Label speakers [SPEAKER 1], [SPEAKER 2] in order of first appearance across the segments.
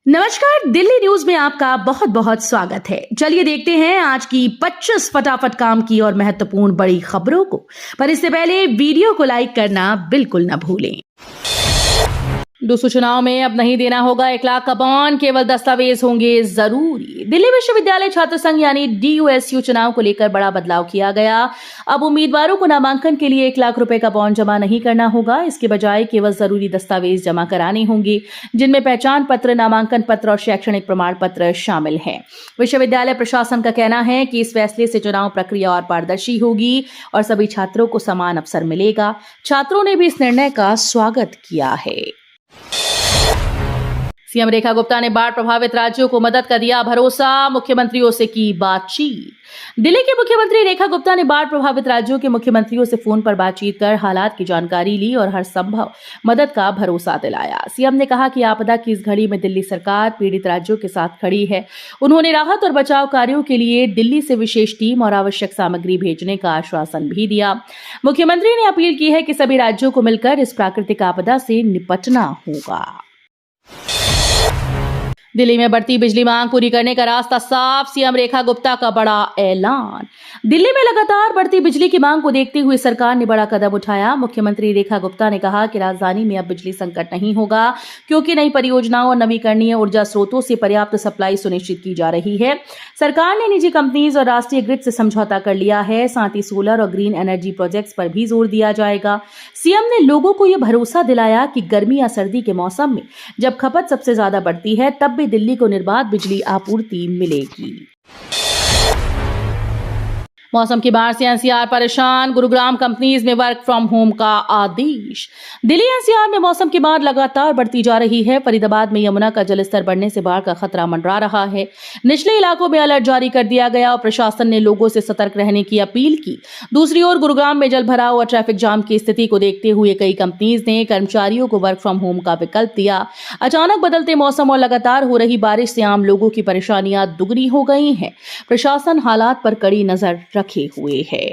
[SPEAKER 1] नमस्कार, दिल्ली न्यूज में आपका बहुत बहुत स्वागत है। चलिए देखते हैं आज की 25 फटाफट काम की और महत्वपूर्ण बड़ी खबरों को। पर इससे पहले वीडियो को लाइक करना बिल्कुल न भूलें। दोस्तों, चुनाव में अब नहीं देना होगा 1 लाख का बॉन्ड, केवल दस्तावेज होंगे जरूरी। दिल्ली विश्वविद्यालय छात्र संघ यानी DUSU चुनाव को लेकर बड़ा बदलाव किया गया। अब उम्मीदवारों को नामांकन के लिए 1 लाख रुपए का बॉन्ड जमा नहीं करना होगा। इसके बजाय केवल जरूरी दस्तावेज जमा कराने होंगे, जिनमें पहचान पत्र, नामांकन पत्र और शैक्षणिक प्रमाण पत्र शामिल हैं। विश्वविद्यालय प्रशासन का कहना है कि इस फैसले से चुनाव प्रक्रिया और पारदर्शी होगी और सभी छात्रों को समान अवसर मिलेगा। छात्रों ने भी इस निर्णय का स्वागत किया है। सीएम रेखा गुप्ता ने बाढ़ प्रभावित राज्यों को मदद का दिया भरोसा, मुख्यमंत्रियों से की बातचीत। दिल्ली के मुख्यमंत्री रेखा गुप्ता ने बाढ़ प्रभावित राज्यों के मुख्यमंत्रियों से फोन पर बातचीत कर हालात की जानकारी ली और हर संभव मदद का भरोसा दिलाया। सीएम ने कहा कि आपदा की इस घड़ी में दिल्ली सरकार पीड़ित राज्यों के साथ खड़ी है। उन्होंने राहत और बचाव कार्यों के लिए दिल्ली से विशेष टीम और आवश्यक सामग्री भेजने का आश्वासन भी दिया। मुख्यमंत्री ने अपील की है कि सभी राज्यों को मिलकर इस प्राकृतिक आपदा से निपटना होगा। दिल्ली में बढ़ती बिजली मांग पूरी करने का रास्ता साफ, सीएम रेखा गुप्ता का बड़ा ऐलान। दिल्ली में लगातार बढ़ती बिजली की मांग को देखते हुए सरकार ने बड़ा कदम उठाया। मुख्यमंत्री रेखा गुप्ता ने कहा कि राजधानी में अब बिजली संकट नहीं होगा, क्योंकि नई परियोजनाओं और नवीकरणीय ऊर्जा स्रोतों से पर्याप्त सप्लाई सुनिश्चित की जा रही है। सरकार ने निजी कंपनीज और राष्ट्रीय ग्रिड से समझौता कर लिया है। साथ ही सोलर और ग्रीन एनर्जी प्रोजेक्ट्स पर भी जोर दिया जाएगा। सीएम ने लोगों को यह भरोसा दिलाया कि गर्मी या सर्दी के मौसम में जब खपत सबसे ज्यादा बढ़ती है, तब दिल्ली को निर्बाध बिजली आपूर्ति मिलेगी। मौसम की बाढ़ से एनसीआर परेशान, गुरुग्राम कंपनीज में वर्क फ्रॉम होम का आदेश। दिल्ली एनसीआर में मौसम की बाढ़ लगातार बढ़ती जा रही है। फरीदाबाद में यमुना का जलस्तर बढ़ने से बाढ़ का खतरा मंडरा रहा है। निचले इलाकों में अलर्ट जारी कर दिया गया और प्रशासन ने लोगों से सतर्क रहने की अपील की। दूसरी ओर गुरुग्राम में जल भराव और ट्रैफिक जाम की स्थिति को देखते हुए कई कंपनीज ने कर्मचारियों को वर्क फ्रॉम होम का विकल्प दिया। अचानक बदलते मौसम और लगातार हो रही बारिश से आम लोगों की परेशानियां दुगनी हो गई हैं। प्रशासन हालात पर कड़ी नजर रखे हुए है।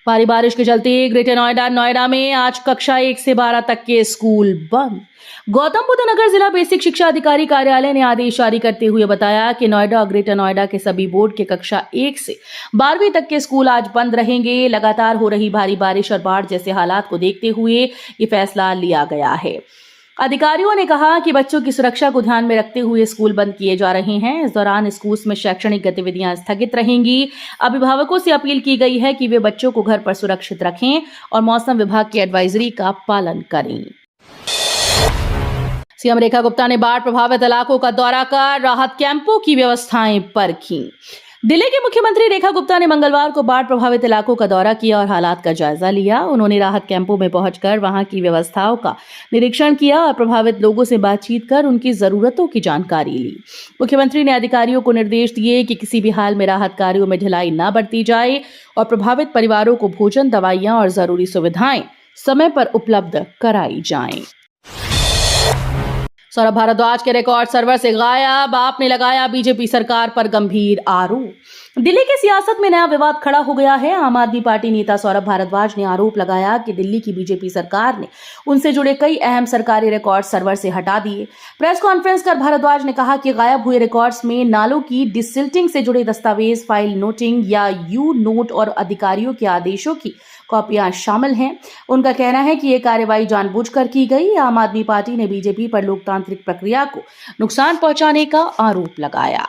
[SPEAKER 1] भारी बारिश के चलते ग्रेटर नोएडा में आज कक्षा 1 से 12 तक के स्कूल बंद। गौतम बुद्ध नगर जिला बेसिक शिक्षा अधिकारी कार्यालय ने आदेश जारी करते हुए बताया कि नोएडा और ग्रेटर नोएडा के सभी बोर्ड के कक्षा 1 से 12वीं तक के स्कूल आज बंद रहेंगे। लगातार हो रही भारी बारिश और बाढ़ जैसे हालात को देखते हुए ये फैसला लिया गया है। अधिकारियों ने कहा कि बच्चों की सुरक्षा को ध्यान में रखते हुए स्कूल बंद किए जा रहे हैं। इस दौरान स्कूल में शैक्षणिक गतिविधियां स्थगित रहेंगी। अभिभावकों से अपील की गई है कि वे बच्चों को घर पर सुरक्षित रखें और मौसम विभाग की एडवाइजरी का पालन करें। सीएम रेखा गुप्ता ने बाढ़ प्रभावित इलाकों का दौरा कर राहत कैंपों की व्यवस्थाएं परखीं। दिल्ली के मुख्यमंत्री रेखा गुप्ता ने मंगलवार को बाढ़ प्रभावित इलाकों का दौरा किया और हालात का जायजा लिया। उन्होंने राहत कैंपों में पहुंचकर वहां की व्यवस्थाओं का निरीक्षण किया और प्रभावित लोगों से बातचीत कर उनकी जरूरतों की जानकारी ली। मुख्यमंत्री ने अधिकारियों को निर्देश दिए कि किसी भी हाल में राहत कार्यों में ढिलाई न बरती जाए और प्रभावित परिवारों को भोजन, दवाइयां और जरूरी सुविधाएं समय पर उपलब्ध कराई जाएं। सौरभ भारद्वाज के रिकॉर्ड सर्वर से गायब, आपने लगाया बीजेपी सरकार पर गंभीर आरोप। दिल्ली की सियासत में नया विवाद खड़ा हो गया है। आम आदमी पार्टी नेता सौरभ भारद्वाज ने आरोप लगाया कि दिल्ली की बीजेपी सरकार ने उनसे जुड़े कई अहम सरकारी रिकॉर्ड सर्वर से हटा दिए। प्रेस कॉन्फ्रेंस कर भारद्वाज ने कहा कि गायब हुए रिकॉर्ड्स में नालों की डिसिल्टिंग से जुड़े दस्तावेज, फाइल नोटिंग या यू नोट और अधिकारियों के आदेशों की कॉपियां शामिल हैं। उनका कहना है कि यह कार्रवाई जानबूझकर की गई। आम आदमी पार्टी ने बीजेपी पर लोकतांत्रिक प्रक्रिया को नुकसान पहुंचाने का आरोप लगाया।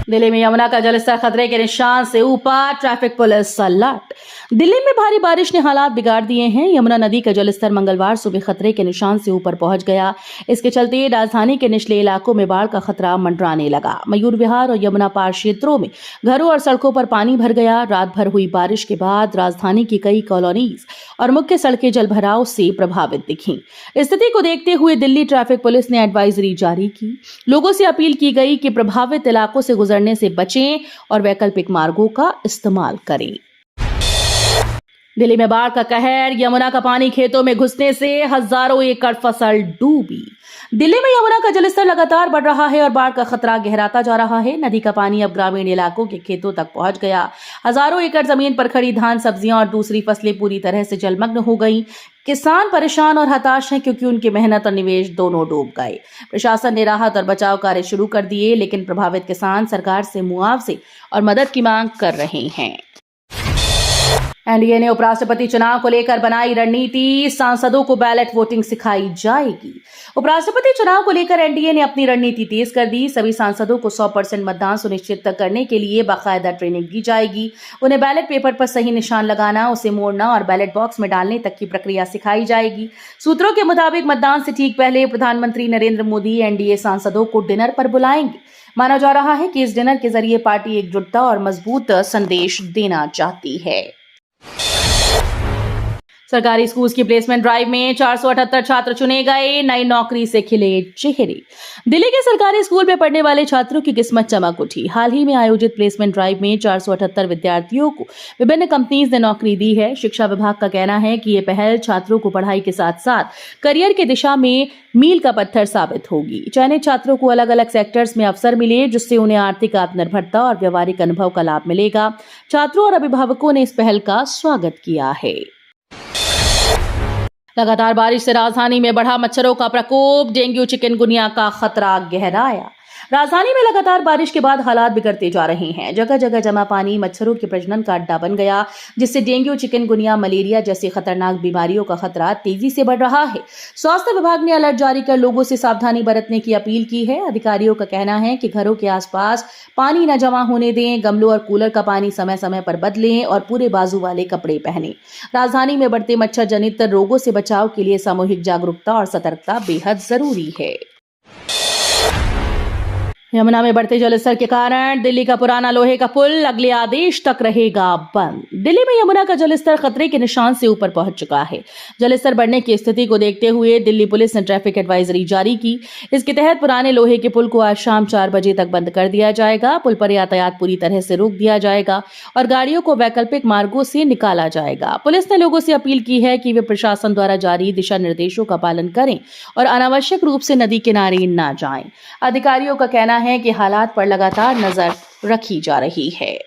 [SPEAKER 1] दिल्ली में यमुना का जलस्तर खतरे के निशान से ऊपर, ट्रैफिक पुलिस अलर्ट। दिल्ली में भारी बारिश ने हालात बिगाड़ दिए हैं। यमुना नदी का जलस्तर मंगलवार सुबह खतरे के निशान से ऊपर पहुंच गया। इसके चलते राजधानी के निचले इलाकों में बाढ़ का खतरा मंडराने लगा। मयूर विहार और यमुना पार क्षेत्रों में घरों और सड़कों पर पानी भर गया। रात भर हुई बारिश के बाद राजधानी की कई कॉलोनीज और मुख्य सड़कें जलभराव से प्रभावित दिखीं। स्थिति को देखते हुए दिल्ली ट्रैफिक पुलिस ने एडवाइजरी जारी की। लोगों से अपील की गई कि प्रभावित इलाकों से गुजरने से बचें और वैकल्पिक मार्गों का इस्तेमाल करें। दिल्ली में बाढ़ का कहर, यमुना का पानी खेतों में घुसने से हजारों एकड़ फसल डूबी। दिल्ली में यमुना का जलस्तर लगातार बढ़ रहा है और बाढ़ का खतरा गहराता जा रहा है। नदी का पानी अब ग्रामीण इलाकों के खेतों तक पहुंच गया। हजारों एकड़ जमीन पर खड़ी धान, सब्जियां और दूसरी फसलें पूरी तरह से जलमग्न हो गईं। किसान परेशान और हताश हैं क्योंकि उनकी मेहनत और निवेश दोनों डूब गए। प्रशासन ने राहत और बचाव कार्य शुरू कर दिए, लेकिन प्रभावित किसान सरकार से मुआवजे और मदद की मांग कर रहे हैं। एनडीए ने उपराष्ट्रपति चुनाव को लेकर बनाई रणनीति, सांसदों को बैलेट वोटिंग सिखाई जाएगी। उपराष्ट्रपति चुनाव को लेकर एनडीए ने अपनी रणनीति तेज कर दी। सभी सांसदों को 100% मतदान सुनिश्चित करने के लिए बाकायदा ट्रेनिंग दी जाएगी। उन्हें बैलेट पेपर पर सही निशान लगाना, उसे मोड़ना और बैलेट बॉक्स में डालने तक की प्रक्रिया सिखाई जाएगी। सूत्रों के मुताबिक मतदान से ठीक पहले प्रधानमंत्री नरेंद्र मोदी एनडीए सांसदों को डिनर पर बुलाएंगे। माना जा रहा है कि इस डिनर के जरिए पार्टी एकजुटता और मजबूत संदेश देना चाहती है। सरकारी स्कूल की प्लेसमेंट ड्राइव में 478 छात्र चुने गए, नई नौकरी से खिले चेहरे। दिल्ली के सरकारी स्कूल में पढ़ने वाले छात्रों की किस्मत चमक उठी। हाल ही में आयोजित प्लेसमेंट ड्राइव में 478 विद्यार्थियों को विभिन्न कंपनीज ने नौकरी दी है। शिक्षा विभाग का कहना है कि ये पहल छात्रों को पढ़ाई के साथ साथ करियर की दिशा में मील का पत्थर साबित होगी। चयनित छात्रों को अलग अलग सेक्टर्स में अवसर मिले, जिससे उन्हें आर्थिक आत्मनिर्भरता और व्यवहारिक अनुभव का लाभ मिलेगा। छात्रों और अभिभावकों ने इस पहल का स्वागत किया है। लगातार बारिश से राजधानी में बढ़ा मच्छरों का प्रकोप, डेंगू चिकनगुनिया का खतरा गहराया। राजधानी में लगातार बारिश के बाद हालात बिगड़ते जा रहे हैं। जगह जगह जमा पानी मच्छरों के प्रजनन का अड्डा बन गया, जिससे डेंगू, चिकनगुनिया, मलेरिया जैसी खतरनाक बीमारियों का खतरा तेजी से बढ़ रहा है। स्वास्थ्य विभाग ने अलर्ट जारी कर लोगों से सावधानी बरतने की अपील की है। अधिकारियों का कहना है कि घरों के आसपास पानी न जमा होने दें, गमलों और कूलर का पानी समय समय पर बदलें और पूरे बाजू वाले कपड़े पहनें। राजधानी में बढ़ते मच्छर जनित रोगों से बचाव के लिए सामूहिक जागरूकता और सतर्कता बेहद जरूरी है। यमुना में बढ़ते जलस्तर के कारण दिल्ली का पुराना लोहे का पुल अगले आदेश तक रहेगा बंद। दिल्ली में यमुना का जलस्तर खतरे के निशान से ऊपर पहुंच चुका है। जलस्तर बढ़ने की स्थिति को देखते हुए दिल्ली पुलिस ने ट्रैफिक एडवाइजरी जारी की। इसके तहत पुराने लोहे के पुल को आज शाम 4 बजे तक बंद कर दिया जाएगा। पुल पर यातायात पूरी तरह से रोक दिया जाएगा और गाड़ियों को वैकल्पिक मार्गों से निकाला जाएगा। पुलिस ने लोगों से अपील की है कि वे प्रशासन द्वारा जारी दिशा निर्देशों का पालन करें और अनावश्यक रूप से नदी किनारे न जाएं। अधिकारियों का कहना है कि हालात पर लगातार नजर रखी जा रही है।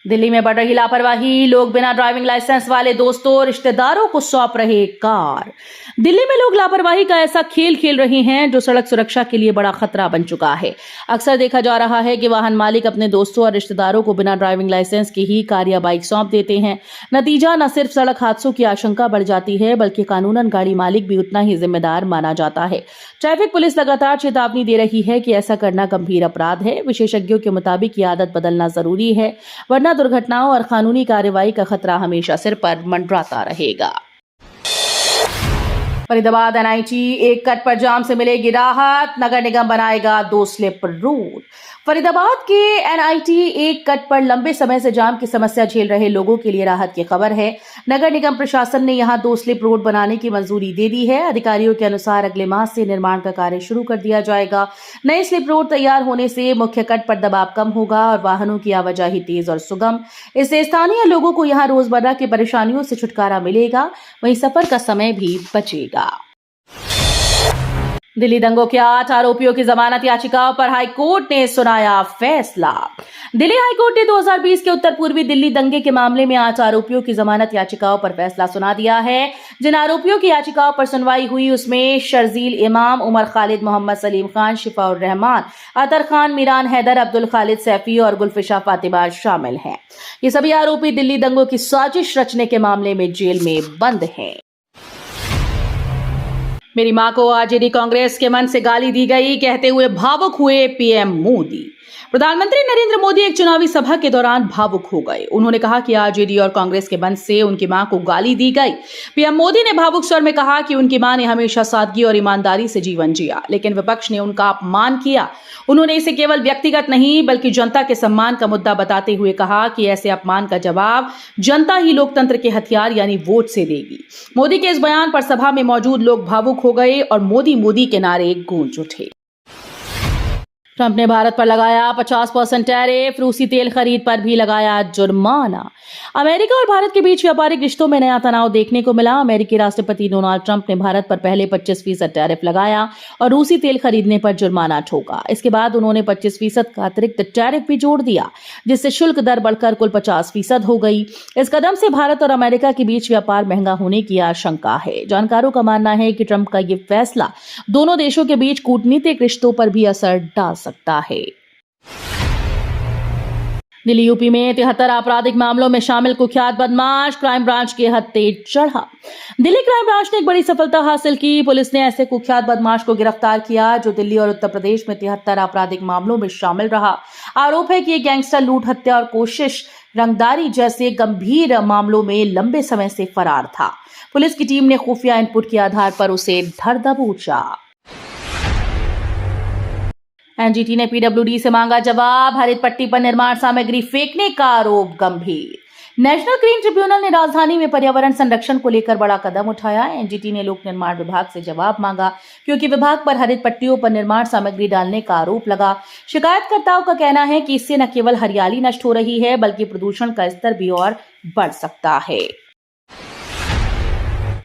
[SPEAKER 1] दिल्ली में बढ़ रही लापरवाही, लोग बिना ड्राइविंग लाइसेंस वाले दोस्तों रिश्तेदारों को सौंप रहे कार। दिल्ली में लोग लापरवाही का ऐसा खेल खेल रहे हैं जो सड़क सुरक्षा के लिए बड़ा खतरा बन चुका है। अक्सर देखा जा रहा है कि वाहन मालिक अपने दोस्तों और रिश्तेदारों को बिना ड्राइविंग लाइसेंस की ही कार या बाइक सौंप देते हैं। नतीजा न सिर्फ सड़क हादसों की आशंका बढ़ जाती है, बल्कि कानूनन गाड़ी मालिक भी उतना ही जिम्मेदार माना जाता है। ट्रैफिक पुलिस लगातार चेतावनी दे रही है कि ऐसा करना गंभीर अपराध है। विशेषज्ञों के मुताबिक ये आदत बदलना जरूरी है, वरना दुर्घटनाओं और कानूनी कार्रवाई का खतरा हमेशा सिर पर मंडराता रहेगा। फरीदाबाद एनआईटी एक कट पर जाम से मिलेगी राहत, नगर निगम बनाएगा 2 स्लिप रोड। फरीदाबाद के एनआईटी एक कट पर लंबे समय से जाम की समस्या झेल रहे लोगों के लिए राहत की खबर है। नगर निगम प्रशासन ने यहां 2 स्लिप रोड बनाने की मंजूरी दे दी है। अधिकारियों के अनुसार अगले माह से निर्माण का कार्य शुरू कर दिया जाएगा। नए स्लिप रोड तैयार होने से मुख्य कट पर दबाव कम होगा और वाहनों की आवाजाही तेज और सुगम। इससे स्थानीय लोगों को यहां रोजमर्रा की परेशानियों से छुटकारा मिलेगा, वहीं सफर का समय भी बचेगा। दिल्ली दंगों के 8 आरोपियों की जमानत याचिकाओं पर हाईकोर्ट ने सुनाया फैसला। दिल्ली हाईकोर्ट ने 2020 के उत्तर पूर्वी दिल्ली दंगे के मामले में 8 आरोपियों की जमानत याचिकाओं पर फैसला सुना दिया है। जिन आरोपियों की याचिकाओं पर सुनवाई हुई उसमें शर्जील इमाम, उमर खालिद, मोहम्मद सलीम खान, शिफाउर रहमान, अतर खान, मीरान हैदर, अब्दुल खालिद सैफी और गुलफिशा फातिमा शामिल हैं। ये सभी आरोपी दिल्ली दंगों की साजिश रचने के मामले में जेल में बंद हैं। मेरी मां को आरजेडी कांग्रेस के मन से गाली दी गई, कहते हुए भावुक हुए पीएम मोदी। प्रधानमंत्री नरेंद्र मोदी एक चुनावी सभा के दौरान भावुक हो गए। उन्होंने कहा कि आरजेडी और कांग्रेस के मंच से उनकी मां को गाली दी गई। पीएम मोदी ने भावुक स्वर में कहा कि उनकी मां ने हमेशा सादगी और ईमानदारी से जीवन जिया, लेकिन विपक्ष ने उनका अपमान किया। उन्होंने इसे केवल व्यक्तिगत नहीं बल्कि जनता के सम्मान का मुद्दा बताते हुए कहा कि ऐसे अपमान का जवाब जनता ही लोकतंत्र के हथियार यानी वोट से देगी। मोदी के इस बयान पर सभा में मौजूद लोग भावुक हो गए और मोदी मोदी के नारे गूंज उठे। ट्रंप ने भारत पर लगाया 50% टैरिफ, रूसी तेल खरीद पर भी लगाया जुर्माना। अमेरिका और भारत के बीच व्यापारिक रिश्तों में नया तनाव देखने को मिला। अमेरिकी राष्ट्रपति डोनाल्ड ट्रंप ने भारत पर पहले 25% टैरिफ लगाया और रूसी तेल खरीदने पर जुर्माना ठोका। इसके बाद उन्होंने 25% का अतिरिक्त टैरिफ भी जोड़ दिया, जिससे शुल्क दर बढ़कर कुल 50% हो गई। इस कदम से भारत और अमेरिका के बीच व्यापार महंगा होने की आशंका है। जानकारों का मानना है कि ट्रंप का यह फैसला दोनों देशों के बीच कूटनीतिक रिश्तों पर भी असर डाल सकता है। दिल्ली यूपी में 73 आपराधिक मामलों में शामिल कुख्यात बदमाश, क्राइम ब्रांच के हत्थे चढ़ा। दिल्ली क्राइम ब्रांच ने एक बड़ी सफलता हासिल की। पुलिस ने ऐसे कुख्यात बदमाश को गिरफ्तार किया जो दिल्ली और उत्तर प्रदेश में 73 आपराधिक मामलों में शामिल रहा। आरोप है कि ये गैंगस्टर लूट, हत्या और कोशिश रंगदारी जैसे गंभीर मामलों में लंबे समय से फरार था। पुलिस की टीम ने खुफिया इनपुट के आधार पर उसे धर दबोचा। एनजीटी ने पीडब्ल्यूडी से मांगा जवाब। हरित पट्टी पर निर्माण सामग्री फेंकने का आरोप गंभीर। नेशनल ग्रीन ट्रिब्यूनल ने राजधानी में पर्यावरण संरक्षण को लेकर बड़ा कदम उठाया। एनजीटी ने लोक निर्माण विभाग से जवाब मांगा क्योंकि विभाग पर हरित पट्टियों पर निर्माण सामग्री डालने का आरोप लगा। शिकायतकर्ताओं का कहना है कि इससे न केवल हरियाली नष्ट हो रही है बल्कि प्रदूषण का स्तर भी और बढ़ सकता है।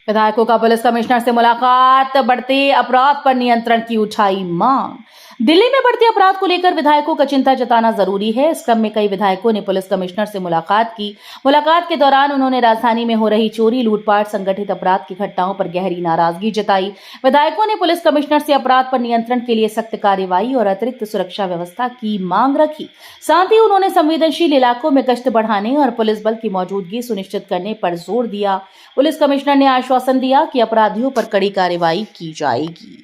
[SPEAKER 1] विधायकों का पुलिस कमिश्नर से मुलाकात, बढ़ते अपराध पर नियंत्रण की उठाई मांग। दिल्ली में बढ़ते अपराध को लेकर विधायकों का चिंता जताना जरूरी है। इस क्रम में कई विधायकों ने पुलिस कमिश्नर से मुलाकात की। मुलाकात के दौरान उन्होंने राजधानी में हो रही चोरी, लूटपाट, संगठित अपराध की घटनाओं पर गहरी नाराजगी जताई। विधायकों ने पुलिस कमिश्नर से अपराध पर नियंत्रण के लिए सख्त कार्रवाई और अतिरिक्त सुरक्षा व्यवस्था की मांग रखी। साथ ही उन्होंने संवेदनशील इलाकों में गश्त बढ़ाने और पुलिस बल की मौजूदगी सुनिश्चित करने पर जोर दिया। पुलिस कमिश्नर ने आश्वासन दिया कि अपराधियों पर कड़ी कार्रवाई की जाएगी।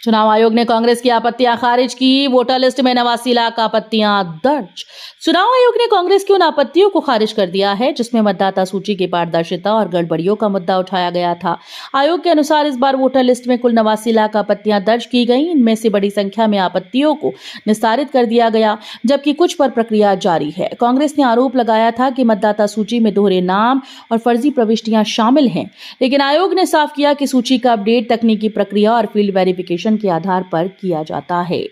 [SPEAKER 1] चुनाव आयोग ने कांग्रेस की आपत्तियां खारिज की। वोटर लिस्ट में 89 लाख आपत्तियां दर्ज। चुनाव आयोग ने कांग्रेस की उन आपत्तियों को खारिज कर दिया है जिसमें मतदाता सूची की पारदर्शिता और गड़बड़ियों का मुद्दा उठाया गया था। आयोग के अनुसार इस बार वोटर लिस्ट में कुल 89 लाख आपत्तियां दर्ज की गई। इनमें से बड़ी संख्या में आपत्तियों को निस्तारित कर दिया गया, जबकि कुछ पर प्रक्रिया जारी है। कांग्रेस ने आरोप लगाया था कि मतदाता सूची में दोहरे नाम और फर्जी प्रविष्टियां शामिल हैं, लेकिन आयोग ने साफ किया कि सूची का अपडेट तकनीकी प्रक्रिया और फील्ड वेरिफिकेशन के आधार पर किया जाता है।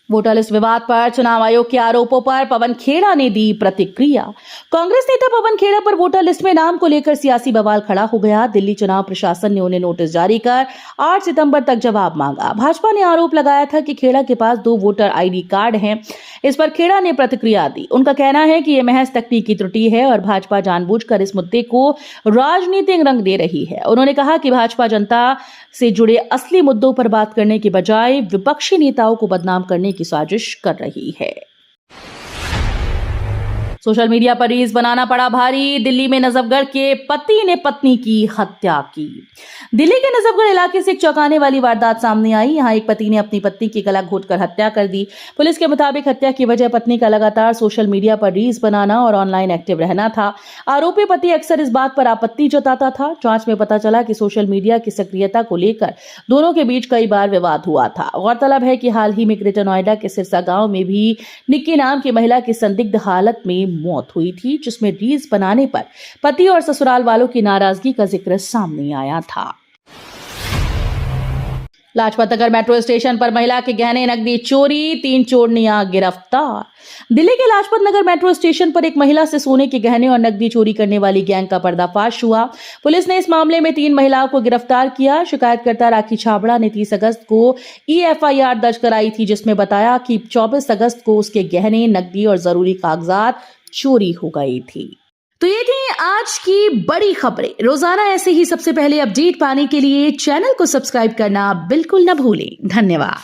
[SPEAKER 1] वोटर लिस्ट विवाद पर चुनाव आयोग के आरोपों पर पवन खेड़ा ने दी प्रतिक्रिया। कांग्रेस नेता पवन खेड़ा पर वोटर लिस्ट में नाम को लेकर सियासी बवाल खड़ा हो गया। दिल्ली चुनाव प्रशासन ने उन्हें नोटिस जारी कर 8 सितंबर तक जवाब मांगा। भाजपा ने आरोप लगाया था कि खेड़ा के पास 2 वोटर आईडी कार्ड हैं। इस पर खेड़ा ने प्रतिक्रिया दी। उनका कहना है कि यह महज तकनीकी त्रुटि है और भाजपा जानबूझकर इस मुद्दे को राजनीतिक रंग दे रही है। उन्होंने कहा कि भाजपा जनता से जुड़े असली मुद्दों पर बात करने की बजाय विपक्षी नेताओं को बदनाम करने की साजिश कर रही है। सोशल मीडिया पर रील्स बनाना पड़ा भारी। दिल्ली में नजफगढ़ के पति ने पत्नी की हत्या की। दिल्ली के नजफगढ़ इलाके से एक चौंकाने वाली वारदात सामने आई। यहां एक पति ने अपनी पत्नी की गला घोंटकर हत्या कर दी। पुलिस के मुताबिक हत्या की वजह पत्नी का लगातार सोशल मीडिया पर रील्स बनाना और ऑनलाइन एक्टिव रहना था। आरोपी पति अक्सर इस बात पर आपत्ति जताता था। जांच में पता चला कि सोशल मीडिया की सक्रियता को लेकर दोनों के बीच कई बार विवाद हुआ था। गौरतलब है कि हाल ही में ग्रेटर नोएडा के सिरसा गांव में भी निक्की नाम की महिला की संदिग्ध हालत में मौत हुई थी, जिसमें रील्स बनाने पर पति और ससुराल वालों की नाराजगी का जिक्र सामने आया था। लाजपत नगर मेट्रो स्टेशन पर महिला के गहने नकदी चोरी, 3 चोरनियां गिरफ्तार। दिल्ली के लाजपत नगर मेट्रो स्टेशन पर एक महिला से सोने के गहने और नकदी चोरी करने वाली गैंग का पर्दाफाश हुआ। पुलिस ने इस मामले में 3 महिलाओं को गिरफ्तार किया। शिकायतकर्ता राखी छाबड़ा ने 30 अगस्त को EFIR दर्ज कराई थी, जिसमें बताया कि 24 अगस्त को उसके गहने, नकदी और जरूरी कागजात चोरी हो गई थी। तो ये थी आज की बड़ी खबरें। रोजाना ऐसे ही सबसे पहले अपडेट पाने के लिए चैनल को सब्सक्राइब करना बिल्कुल न भूलें। धन्यवाद।